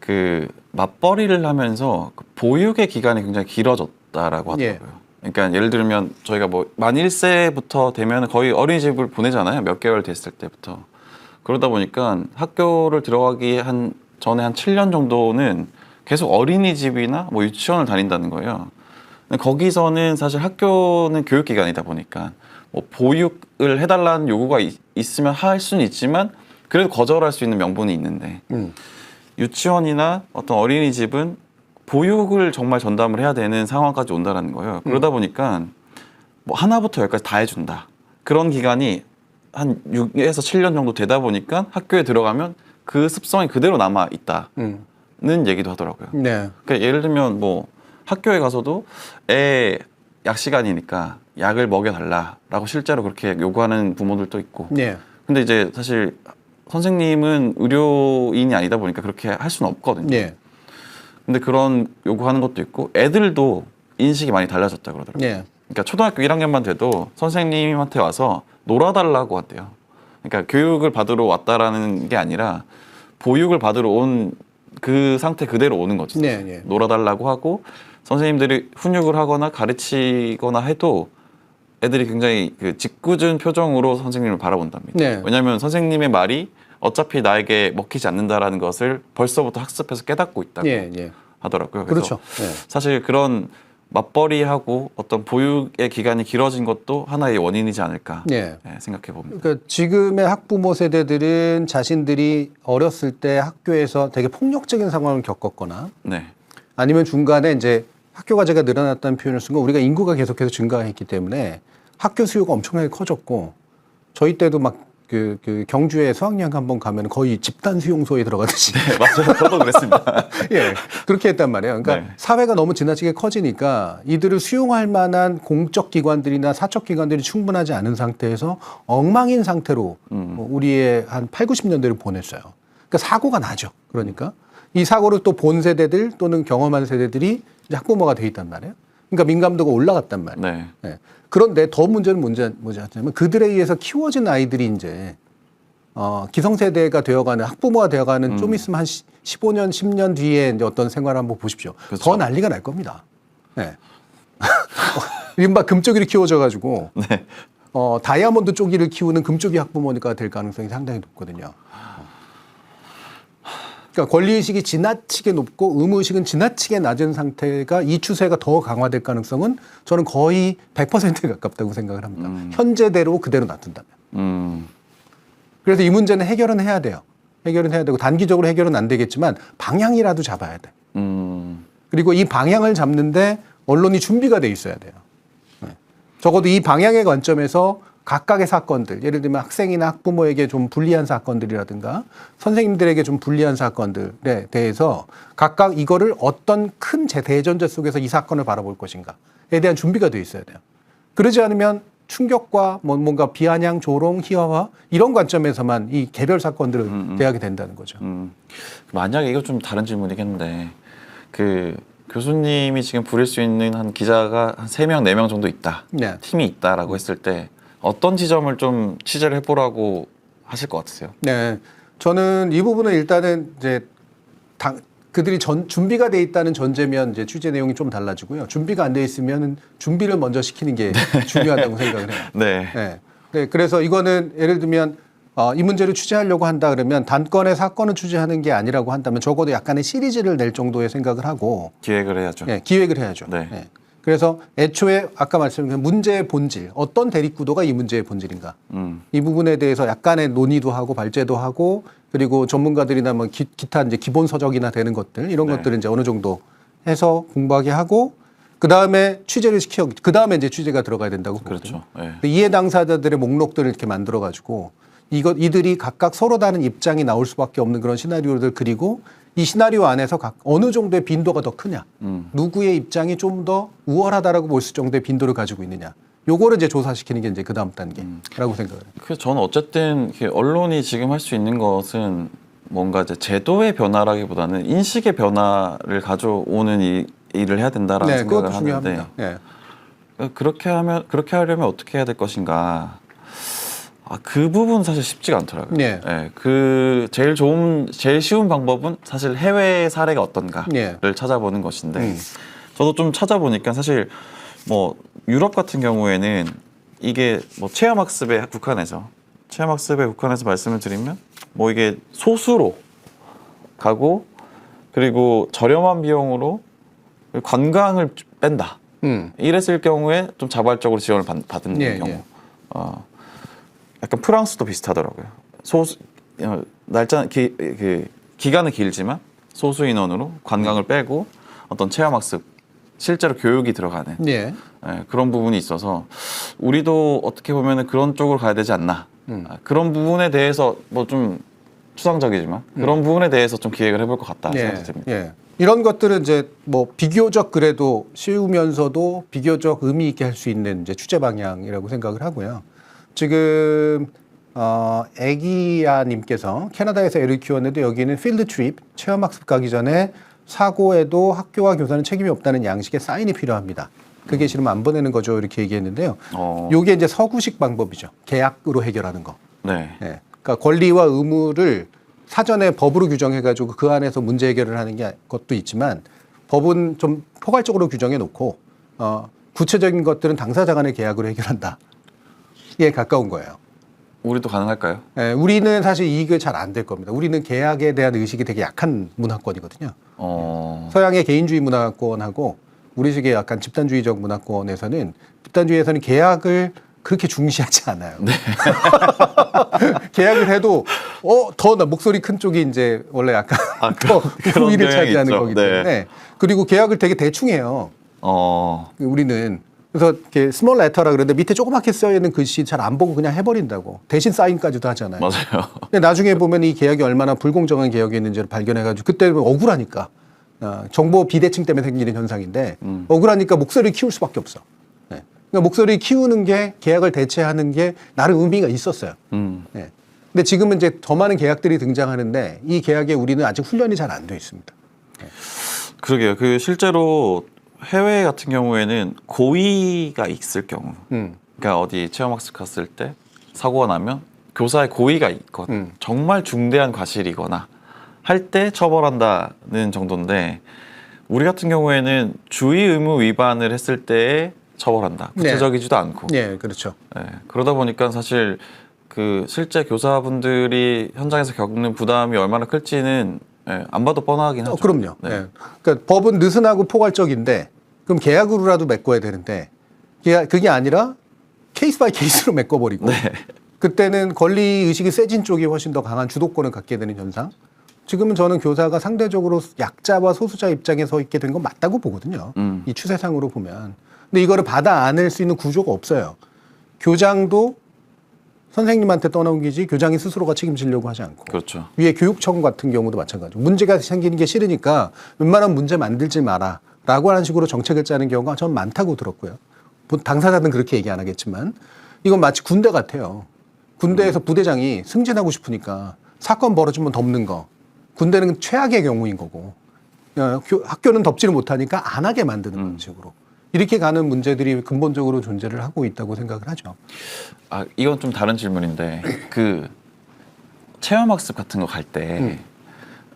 그 맞벌이를 하면서 그 보육의 기간이 굉장히 길어졌다라고 하더라고요. 그러니까 예를 들면 저희가 뭐 만 1세부터 되면 거의 어린이집을 보내잖아요. 몇 개월 됐을 때부터. 그러다 보니까 학교를 들어가기 전에 한 7년 정도는 계속 어린이집이나 뭐 유치원을 다닌다는 거예요. 근데 거기서는 사실 학교는 교육기관이다 보니까 뭐 보육을 해달라는 요구가 있으면 할 수는 있지만 그래도 거절할 수 있는 명분이 있는데 유치원이나 어떤 어린이집은 보육을 정말 전담을 해야 되는 상황까지 온다는 거예요. 그러다 보니까 뭐 하나부터 열까지 다 해준다. 그런 기간이 한 6에서 7년 정도 되다 보니까 학교에 들어가면 그 습성이 그대로 남아 있다는 얘기도 하더라고요. 네. 그러니까 예를 들면 뭐 학교에 가서도 애 약 시간이니까 약을 먹여달라라고 실제로 그렇게 요구하는 부모들도 있고. 네. 근데 이제 사실 선생님은 의료인이 아니다 보니까 그렇게 할 수는 없거든요. 네. 근데 그런 요구하는 것도 있고 애들도 인식이 많이 달라졌다 그러더라고요. 네. 그러니까 초등학교 1학년만 돼도 선생님한테 와서 놀아달라고 한대요. 그러니까 교육을 받으러 왔다라는 게 아니라 보육을 받으러 온 그 상태 그대로 오는 거죠. 네, 네. 놀아달라고 하고 선생님들이 훈육을 하거나 가르치거나 해도 애들이 굉장히 그 짓궂은 표정으로 선생님을 바라본답니다. 네. 왜냐하면 선생님의 말이 어차피 나에게 먹히지 않는다라는 것을 벌써부터 학습해서 깨닫고 있다고 하더라고요. 그렇죠. 사실 그런 맞벌이하고 어떤 보육의 기간이 길어진 것도 하나의 원인이지 않을까 생각해 봅니다. 그러니까 지금의 학부모 세대들은 자신들이 어렸을 때 학교에서 되게 폭력적인 상황을 겪었거나 아니면 중간에 이제 학교 과제가 늘어났다는 표현을 쓴 건 우리가 인구가 계속해서 증가했기 때문에 학교 수요가 엄청나게 커졌고 저희 때도 막 그 경주에 수학여행 한번 가면 거의 집단 수용소에 들어가듯이 맞아요. 저도 그랬습니다. 예, 그렇게 했단 말이에요. 그러니까 사회가 너무 지나치게 커지니까 이들을 수용할 만한 공적 기관들이나 사적 기관들이 충분하지 않은 상태에서 엉망인 상태로 우리의 한 8, 90년대를 보냈어요. 그러니까 사고가 나죠. 그러니까 이 사고를 또 본 세대들 또는 경험한 세대들이 이제 학부모가 돼 있단 말이에요. 그러니까 민감도가 올라갔단 말이에요. 네. 그런데 더 문제는 뭐냐면 그들에 의해서 키워진 아이들이 이제 기성세대가 되어가는 학부모가 되어가는 좀 있으면 한 15년, 10년 뒤에 이제 어떤 생활을 한번 보십시오. 그렇죠. 더 난리가 날 겁니다. 네. 이른바 금쪽이를 키워져가지고 다이아몬드 쪽이를 키우는 금쪽이 학부모가 될 가능성이 상당히 높거든요. 그러니까 권리의식이 지나치게 높고 의무의식은 지나치게 낮은 상태가 이 추세가 더 강화될 가능성은 저는 거의 100%에 가깝다고 생각을 합니다. 현재대로 그대로 놔둔다면. 그래서 이 문제는 해결은 해야 돼요. 해결은 해야 되고 단기적으로 해결은 안 되겠지만 방향이라도 잡아야 돼. 그리고 이 방향을 잡는데 언론이 준비가 돼 있어야 돼요. 네. 적어도 이 방향의 관점에서 각각의 사건들, 예를 들면 학생이나 학부모에게 좀 불리한 사건들이라든가 선생님들에게 좀 불리한 사건들에 대해서 각각 이거를 어떤 큰 대전제 속에서 이 사건을 바라볼 것인가에 대한 준비가 돼 있어야 돼요. 그러지 않으면 충격과 뭔가 비아냥, 조롱, 희화화 이런 관점에서만 이 개별 사건들을 대하게 된다는 거죠. 만약에 이거 좀 다른 질문이겠는데 그 교수님이 지금 부릴 수 있는 한 기자가 한 3명, 4명 정도 있다. 네. 팀이 있다라고 했을 때 어떤 지점을 좀 취재를 해보라고 하실 것 같으세요? 네. 저는 이 부분은 일단은 이제 그들이 준비가 돼 있다는 전제면 이제 취재 내용이 좀 달라지고요. 준비가 안 돼 있으면 준비를 먼저 시키는 게 중요하다고 생각을 해요. 네. 네. 네. 그래서 이거는 예를 들면 이 문제를 취재하려고 한다 그러면 단건의 사건을 취재하는 게 아니라고 한다면 적어도 약간의 시리즈를 낼 정도의 생각을 하고 기획을 해야죠. 네, 기획을 해야죠. 네. 네. 그래서 애초에 아까 말씀드린 문제의 본질, 어떤 대립구도가 이 문제의 본질인가. 이 부분에 대해서 약간의 논의도 하고 발제도 하고 그리고 전문가들이나 뭐 기타 이제 기본 서적이나 되는 것들 이런 것들은 이제 어느 정도 해서 공부하게 하고 그 다음에 취재를 그 다음에 이제 취재가 들어가야 된다고 보거든요. 그렇죠. 네. 이해 당사자들의 목록들을 이렇게 만들어 가지고 이들이 각각 서로 다른 입장이 나올 수밖에 없는 그런 시나리오를 그리고 이 시나리오 안에서 어느 정도의 빈도가 더 크냐, 누구의 입장이 좀 더 우월하다라고 볼 수 있을 정도의 빈도를 가지고 있느냐, 요거를 이제 조사시키는 게 이제 그 다음 단계라고 생각을 해요. 그래서 저는 어쨌든 언론이 지금 할 수 있는 것은 뭔가 이제 제도의 변화라기보다는 인식의 변화를 가져오는 일을 해야 된다라는 네, 생각을 그것도 하는데 중요합니다. 네. 그렇게 하려면 어떻게 해야 될 것인가? 그 부분 사실 쉽지가 않더라고요. 네. 네, 제일 쉬운 방법은 사실 해외 사례가 어떤가를 네. 찾아보는 것인데 저도 좀 찾아보니까 사실 뭐 유럽 같은 경우에는 이게 뭐 체험학습에 국한해서 말씀을 드리면 뭐 이게 소수로 가고 그리고 저렴한 비용으로 관광을 뺀다. 이랬을 경우에 좀 자발적으로 지원을 받는 예, 경우. 예. 약간 프랑스도 비슷하더라고요. 기간은 길지만 소수 인원으로 관광을 빼고 어떤 체험학습, 실제로 교육이 들어가는 예. 그런 부분이 있어서 우리도 어떻게 보면 그런 쪽으로 가야 되지 않나. 그런 부분에 대해서 뭐 좀 추상적이지만 그런 부분에 대해서 좀 기획을 해볼 것 같다 생각이 듭니다. 예. 이런 것들은 이제 뭐 비교적 그래도 쉬우면서도 비교적 의미 있게 할 수 있는 이제 취재 방향이라고 생각을 하고요. 지금 애기야님께서 캐나다에서 애를 키웠는데 여기는 필드 트립 체험학습 가기 전에 사고에도 학교와 교사는 책임이 없다는 양식의 사인이 필요합니다. 그게 싫으면 안 보내는 거죠 이렇게 얘기했는데요. 요게 이제 서구식 방법이죠. 계약으로 해결하는 거. 네. 네. 그러니까 권리와 의무를 사전에 법으로 규정해가지고 그 안에서 문제 해결을 하는 것도 있지만 법은 좀 포괄적으로 규정해 놓고 구체적인 것들은 당사자 간의 계약으로 해결한다. 에 가까운 거예요. 우리도 가능할까요? 네, 우리는 사실 이게 잘 안 될 겁니다. 우리는 계약에 대한 의식이 되게 약한 문화권이거든요. 서양의 개인주의 문화권하고 우리식의 약간 집단주의적 문화권에서는 계약을 그렇게 중시하지 않아요. 네. 계약을 해도 더 목소리 큰 쪽이 이제 원래 약간 더 우위를 차지하는 거기 때문에 네. 그리고 계약을 되게 대충 해요. 우리는 그래서 이렇게 스몰 레터라 그러는데 밑에 조그맣게 써 있는 글씨 잘 안 보고 그냥 해버린다고. 대신 사인까지도 하잖아요. 맞아요. 근데 나중에 보면 이 계약이 얼마나 불공정한 계약이었는지를 발견해가지고 그때 억울하니까 정보 비대칭 때문에 생기는 현상인데 억울하니까 목소리를 키울 수밖에 없어. 네. 그러니까 목소리를 키우는 게 계약을 대체하는 게 나름 의미가 있었어요. 네. 근데 지금은 이제 더 많은 계약들이 등장하는데 이 계약에 우리는 아직 훈련이 잘 안 돼 있습니다. 네. 그러게요. 실제로 해외 같은 경우에는 고의가 있을 경우, 그러니까 어디 체험학습 갔을 때 사고가 나면 교사의 고의가 있거나 정말 중대한 과실이거나 할 때 처벌한다는 정도인데 우리 같은 경우에는 주의 의무 위반을 했을 때 처벌한다. 구체적이지도 않고. 네, 그렇죠. 네, 그러다 보니까 사실 실제 교사분들이 현장에서 겪는 부담이 얼마나 클지는 안 봐도 뻔하긴 하죠. 그럼요. 네. 네. 그러니까 법은 느슨하고 포괄적인데 그럼 계약으로라도 메꿔야 되는데 그게 아니라 케이스 바이 케이스로 메꿔버리고 그때는 권리 의식이 세진 쪽이 훨씬 더 강한 주도권을 갖게 되는 현상. 지금은 저는 교사가 상대적으로 약자와 소수자 입장에 서 있게 된 건 맞다고 보거든요. 이 추세상으로 보면. 근데 이거를 받아 안을 수 있는 구조가 없어요. 교장도 선생님한테 떠넘기지 교장이 스스로가 책임지려고 하지 않고. 그렇죠. 위에 교육청 같은 경우도 마찬가지고. 문제가 생기는 게 싫으니까 웬만하면 문제 만들지 마라 라고 하는 식으로 정책을 짜는 경우가 전 많다고 들었고요. 당사자는 그렇게 얘기 안 하겠지만 이건 마치 군대 같아요. 군대에서 부대장이 승진하고 싶으니까 사건 벌어지면 덮는 거. 군대는 최악의 경우인 거고 학교는 덮지를 못하니까 안 하게 만드는 방식으로. 이렇게 가는 문제들이 근본적으로 존재를 하고 있다고 생각을 하죠. 아, 이건 좀 다른 질문인데 그 체험학습 같은 거 갈 때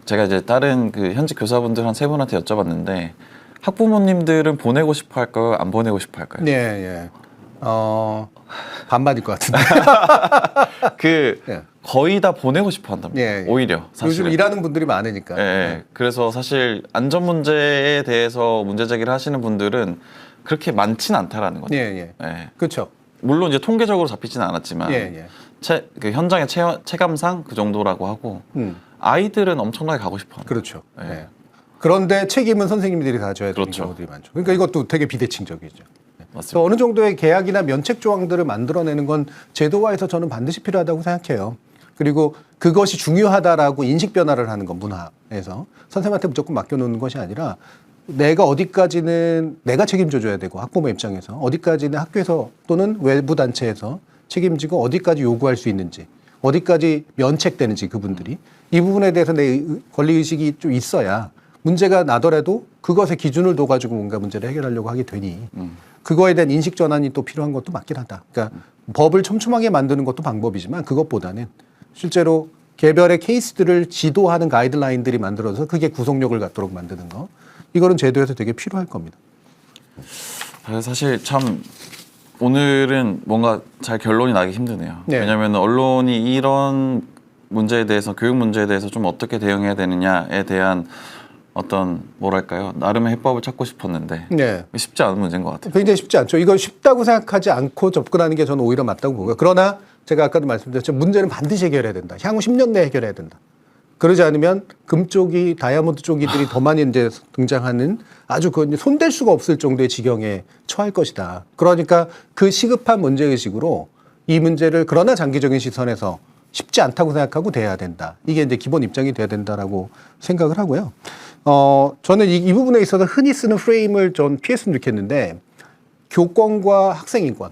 제가 이제 다른 그 현직 교사분들 한 3분한테 여쭤봤는데 학부모님들은 보내고 싶어 할까요? 안 보내고 싶어 할까요? 네, 예. 반반일 것 같은데. 그 거의 다 보내고 싶어 한답니다. 예, 예. 오히려 사실 요즘 일하는 분들이 많으니까. 예. 그래서 사실 안전 문제에 대해서 문제 제기를 하시는 분들은 그렇게 많지는 않다라는 거죠. 예, 예. 예. 그렇죠. 물론 이제 통계적으로 잡히지는 않았지만 예, 예. 그 현장의 체감상 그 정도라고 하고 아이들은 엄청나게 가고 싶어 합니다. 그렇죠. 예. 예. 그런데 책임은 선생님들이 다 져야 되는 그렇죠. 경우들이 많죠. 그러니까 이것도 되게 비대칭적이죠. 맞습니다. 그래서 어느 정도의 계약이나 면책 조항들을 만들어내는 건 제도화에서 저는 반드시 필요하다고 생각해요. 그리고 그것이 중요하다라고 인식 변화를 하는 건 문화에서 선생님한테 무조건 맡겨놓는 것이 아니라 내가 어디까지는 내가 책임져줘야 되고 학부모 입장에서 어디까지는 학교에서 또는 외부 단체에서 책임지고 어디까지 요구할 수 있는지 어디까지 면책되는지 그분들이 이 부분에 대해서 내 권리의식이 좀 있어야 문제가 나더라도 그것의 기준을 둬가지고 뭔가 문제를 해결하려고 하게 되니 그거에 대한 인식 전환이 또 필요한 것도 맞긴 하다. 그러니까 법을 촘촘하게 만드는 것도 방법이지만 그것보다는 실제로 개별의 케이스들을 지도하는 가이드라인들이 만들어서 그게 구속력을 갖도록 만드는 거. 이거는 제도에서 되게 필요할 겁니다. 사실 참 오늘은 뭔가 잘 결론이 나기 힘드네요. 네. 왜냐하면 언론이 이런 문제에 대해서 교육 문제에 대해서 좀 어떻게 대응해야 되느냐에 대한 어떤 뭐랄까요 나름의 해법을 찾고 싶었는데 네. 쉽지 않은 문제인 것 같아요. 굉장히 쉽지 않죠. 이걸 쉽다고 생각하지 않고 접근하는 게 저는 오히려 맞다고 보고요. 그러나 제가 아까도 말씀드렸죠. 문제는 반드시 해결해야 된다. 향후 10년 내에 해결해야 된다. 그러지 않으면 금쪽이 다이아몬드 쪽이들이 더 많이 이제 등장하는 아주 그 손댈 수가 없을 정도의 지경에 처할 것이다. 그러니까 그 시급한 문제의식으로 이 문제를 그러나 장기적인 시선에서 쉽지 않다고 생각하고 대해야 된다. 이게 이제 기본 입장이 돼야 된다라고 생각을 하고요. 저는 이 부분에 있어서 흔히 쓰는 프레임을 전 피했으면 좋겠는데 교권과 학생 인권.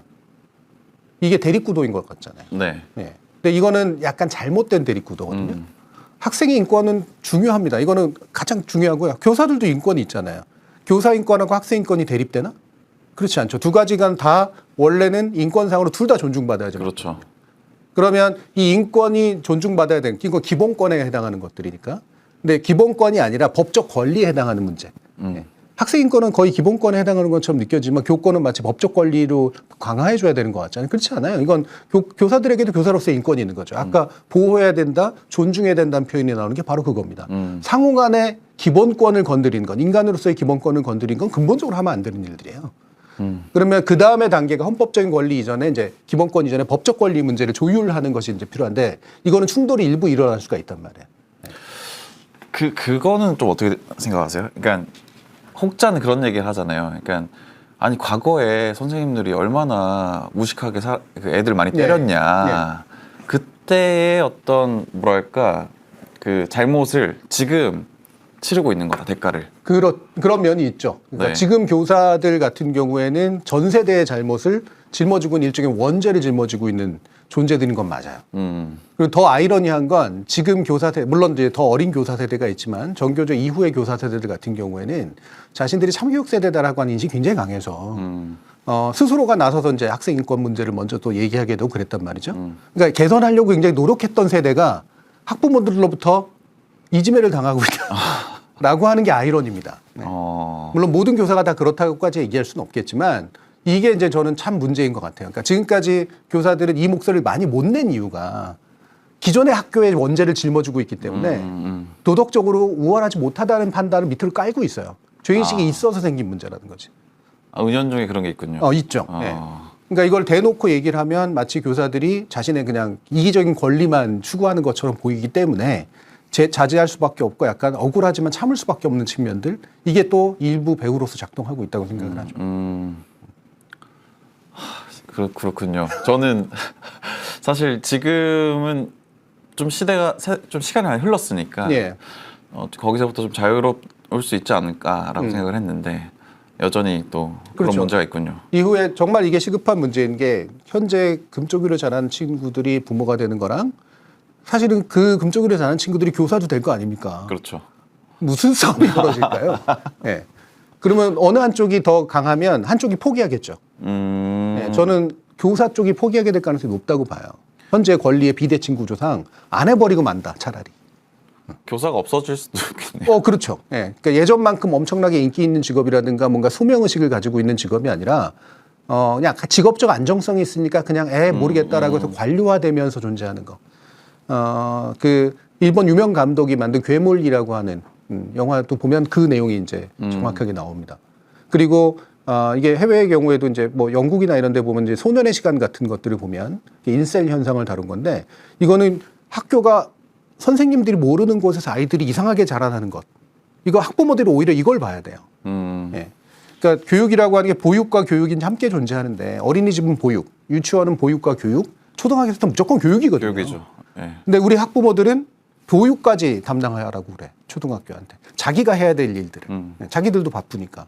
이게 대립구도인 것 같잖아요. 네. 네. 근데 이거는 약간 잘못된 대립구도거든요. 학생의 인권은 중요합니다. 이거는 가장 중요하고요. 교사들도 인권이 있잖아요. 교사 인권하고 학생 인권이 대립되나? 그렇지 않죠. 두 가지가 다 원래는 인권상으로 둘 다 존중받아야죠. 그렇죠. 그러면 이 인권이 존중받아야 되는 이건 기본권에 해당하는 것들이니까. 근데 기본권이 아니라 법적 권리에 해당하는 문제. 네. 학생 인권은 거의 기본권에 해당하는 것처럼 느껴지지만 교권은 마치 법적 권리로 강화해 줘야 되는 것 같잖아요. 그렇지 않아요. 이건 교사들에게도 교사로서의 인권이 있는 거죠. 아까 보호해야 된다, 존중해야 된다는 표현이 나오는 게 바로 그겁니다. 상호 간의 기본권을 건드리는 건, 인간으로서의 기본권을 건드리는 건 근본적으로 하면 안 되는 일들이에요. 그러면 그 다음에 단계가 헌법적인 권리 이전에 이제 기본권 이전에 법적 권리 문제를 조율하는 것이 이제 필요한데 이거는 충돌이 일부 일어날 수가 있단 말이에요. 네. 그거는 좀 어떻게 생각하세요? 그러니까 혹자는 그런 얘기를 하잖아요. 그러니까 아니 과거에 선생님들이 얼마나 무식하게 그 애들 많이 때렸냐. 네. 그때의 어떤 뭐랄까 그 잘못을 지금 치르고 있는 거다 대가를. 그런 면이 있죠. 그러니까 네. 지금 교사들 같은 경우에는 전 세대의 잘못을 짊어지고 있는 일종의 원죄를 짊어지고 있는 존재들인 건 맞아요. 그리고 더 아이러니한 건 지금 교사 세대, 물론 이제 더 어린 교사 세대가 있지만 전교조 이후의 교사 세대들 같은 경우에는 자신들이 참교육 세대다라고 하는 인식이 굉장히 강해서 스스로가 나서서 이제 학생 인권 문제를 먼저 또 얘기하게 되고 그랬단 말이죠. 그러니까 개선하려고 굉장히 노력했던 세대가 학부모들로부터 이지매를 당하고 있다라고 하는 게 아이러니입니다. 네. 물론 모든 교사가 다 그렇다고까지 얘기할 수는 없겠지만 이게 이제 저는 참 문제인 것 같아요. 그러니까 지금까지 교사들은 이 목소리를 많이 못 낸 이유가 기존의 학교의 원죄를 짊어지고 있기 때문에 도덕적으로 우월하지 못하다는 판단을 밑으로 깔고 있어요. 죄인식이 있어서 생긴 문제라는 거지. 은연중에 그런 게 있군요. 있죠. 네. 그러니까 이걸 대놓고 얘기를 하면 마치 교사들이 자신의 그냥 이기적인 권리만 추구하는 것처럼 보이기 때문에 자제할 수밖에 없고 약간 억울하지만 참을 수밖에 없는 측면들, 이게 또 일부 배우로서 작동하고 있다고 생각을 하죠. 그렇군요. 저는 사실 지금은 좀 시간이 많이 흘렀으니까 예. 거기서부터 좀 자유로울 수 있지 않을까라고 생각을 했는데 여전히 또 그런 그렇죠. 문제가 있군요. 이후에 정말 이게 시급한 문제인 게 현재 금쪽이로 자란 친구들이 부모가 되는 거랑 사실은 그 금쪽이로 자란 친구들이 교사도 될 거 아닙니까? 그렇죠. 무슨 싸움이 벌어질까요? 예. 그러면 어느 한쪽이 더 강하면 한쪽이 포기하겠죠. 예, 저는 교사 쪽이 포기하게 될 가능성이 높다고 봐요. 현재 권리의 비대칭 구조상 안 해버리고 만다, 차라리. 교사가 없어질 수도 있겠네요. 그렇죠. 예. 그러니까 예전만큼 엄청나게 인기 있는 직업이라든가 뭔가 소명의식을 가지고 있는 직업이 아니라 그냥 직업적 안정성이 있으니까 그냥 모르겠다라고 해서 관료화되면서 존재하는 거. 그 일본 유명 감독이 만든 괴물이라고 하는 영화도 보면 그 내용이 이제 정확하게 나옵니다. 그리고 이게 해외의 경우에도 이제 뭐 영국이나 이런 데 보면 이제 소년의 시간 같은 것들을 보면 인셀 현상을 다룬 건데, 이거는 학교가 선생님들이 모르는 곳에서 아이들이 이상하게 자라나는 것. 이거 학부모들이 오히려 이걸 봐야 돼요. 예. 그러니까 교육이라고 하는 게 보육과 교육이 함께 존재하는데, 어린이집은 보육, 유치원은 보육과 교육, 초등학교에서는 무조건 교육이거든요. 교육이죠. 예. 근데 우리 학부모들은 보육까지 담당하라고 그래, 초등학교한테. 자기가 해야 될 일들을. 자기들도 바쁘니까.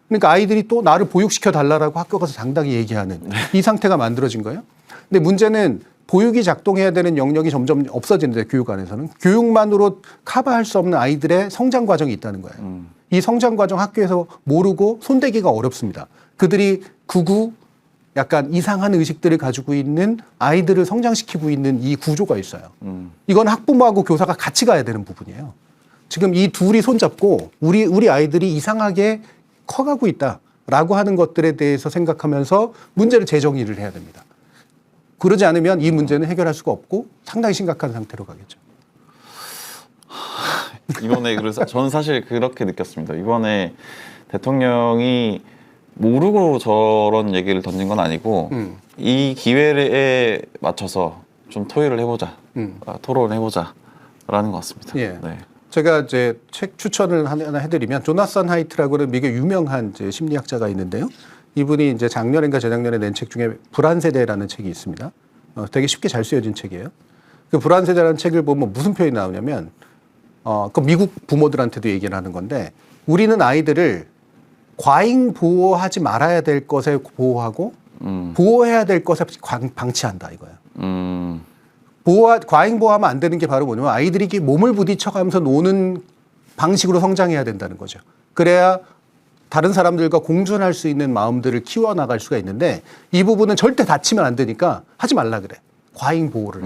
그러니까 아이들이 또 나를 보육시켜 달라고 학교 가서 당당히 얘기하는 이 상태가 만들어진 거예요. 근데 문제는 보육이 작동해야 되는 영역이 점점 없어지는데, 교육 안에서는 교육만으로 커버할 수 없는 아이들의 성장 과정이 있다는 거예요. 이 성장 과정 학교에서 모르고 손대기가 어렵습니다. 그들이 극우 약간 이상한 의식들을 가지고 있는 아이들을 성장시키고 있는 이 구조가 있어요. 이건 학부모하고 교사가 같이 가야 되는 부분이에요. 지금 이 둘이 손잡고 우리 아이들이 이상하게 커가고 있다라고 하는 것들에 대해서 생각하면서 문제를 재정의를 해야 됩니다. 그러지 않으면 이 문제는 해결할 수가 없고 상당히 심각한 상태로 가겠죠. 이번에 그래서 저는 사실 그렇게 느꼈습니다. 이번에 대통령이 모르고 저런 얘기를 던진 건 아니고 이 기회에 맞춰서 좀 토의를 해보자, 토론을 해보자라는 것 같습니다. 예. 네. 제가 이제 책 추천을 하나 해드리면, 조나선 하이트라고는 미국의 유명한 이제 심리학자가 있는데요. 이분이 이제 작년인가 재작년에 낸 책 중에 불안 세대라는 책이 있습니다. 되게 쉽게 잘 쓰여진 책이에요. 그 불안 세대라는 책을 보면 무슨 표현이 나오냐면, 그 미국 부모들한테도 얘기를 하는 건데, 우리는 아이들을 과잉 보호하지 말아야 될 것에 보호하고 보호해야 될 것에 방치한다 이거예요. 과잉 보호하면 안 되는 게 바로 뭐냐면, 아이들이 몸을 부딪혀가면서 노는 방식으로 성장해야 된다는 거죠. 그래야 다른 사람들과 공존할 수 있는 마음들을 키워나갈 수가 있는데, 이 부분은 절대 다치면 안 되니까 하지 말라 그래. 과잉 보호를.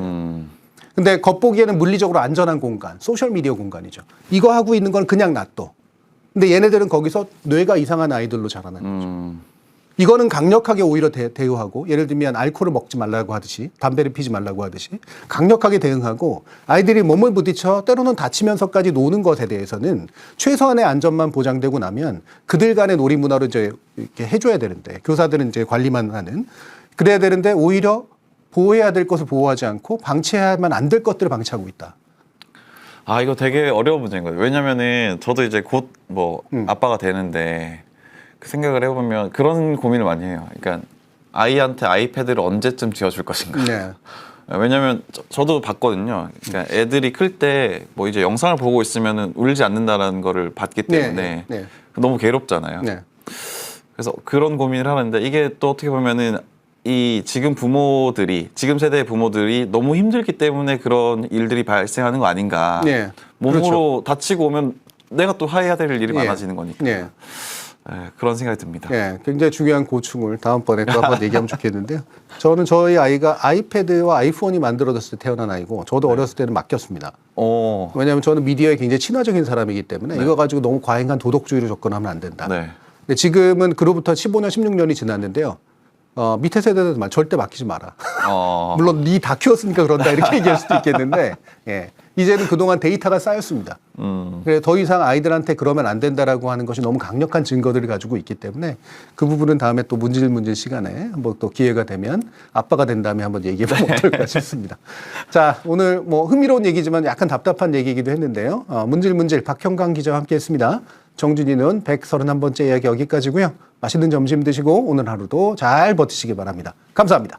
근데 겉보기에는 물리적으로 안전한 공간, 소셜미디어 공간이죠. 이거 하고 있는 건 그냥 놔둬. 근데 얘네들은 거기서 뇌가 이상한 아이들로 자라나는 거죠. 이거는 강력하게 오히려 대우하고, 예를 들면 알코올을 먹지 말라고 하듯이, 담배를 피지 말라고 하듯이 강력하게 대응하고, 아이들이 몸을 부딪혀 때로는 다치면서까지 노는 것에 대해서는 최소한의 안전만 보장되고 나면 그들 간의 놀이 문화로 이제 이렇게 해줘야 되는데, 교사들은 이제 관리만 하는, 그래야 되는데 오히려 보호해야 될 것을 보호하지 않고 방치해야만 안 될 것들을 방치하고 있다. 아, 이거 되게 어려운 문제인 거예요. 왜냐면은 저도 이제 곧 뭐 아빠가 되는데, 그 생각을 해보면 그런 고민을 많이 해요. 그러니까 아이한테 아이패드를 언제쯤 지어줄 것인가. 네. 왜냐면 저도 봤거든요. 그러니까 애들이 클 때 뭐 이제 영상을 보고 있으면은 울지 않는다라는 거를 봤기 때문에 네. 너무 괴롭잖아요. 네. 그래서 그런 고민을 하는데, 이게 또 어떻게 보면은 이 지금 세대의 부모들이 너무 힘들기 때문에 그런 일들이 발생하는 거 아닌가. 네. 몸으로 그렇죠. 다치고 오면 내가 또 해야 될 일이 많아지는 거니까. 네. 그런 생각이 듭니다. 네, 굉장히 중요한 고충을 다음번에 또 한번 얘기하면 좋겠는데요. 저는 저희 아이가 아이패드와 아이폰이 만들어졌을 때 태어난 아이고, 저도 어렸을 때는 맡겼습니다. 왜냐하면 저는 미디어에 굉장히 친화적인 사람이기 때문에 이거 가지고 너무 과잉한 도덕주의로 접근하면 안 된다. 근데 지금은 그로부터 15년, 16년이 지났는데요. 밑에 세대들은 절대 맡기지 마라. 물론 니 다 키웠으니까 그런다 이렇게 얘기할 수도 있겠는데, 예. 이제는 그동안 데이터가 쌓였습니다. 그래서 더 이상 아이들한테 그러면 안 된다라고 하는 것이 너무 강력한 증거들을 가지고 있기 때문에 그 부분은 다음에 또 문질 시간에 한번 또 기회가 되면 아빠가 된 다음에 한번 얘기해보면 어떨까 싶습니다. 자, 오늘 뭐 흥미로운 얘기지만 약간 답답한 얘기이기도 했는데요. 문질 박형광 기자와 함께했습니다. 정준이는 131번째 이야기 여기까지고요. 맛있는 점심 드시고 오늘 하루도 잘 버티시기 바랍니다. 감사합니다.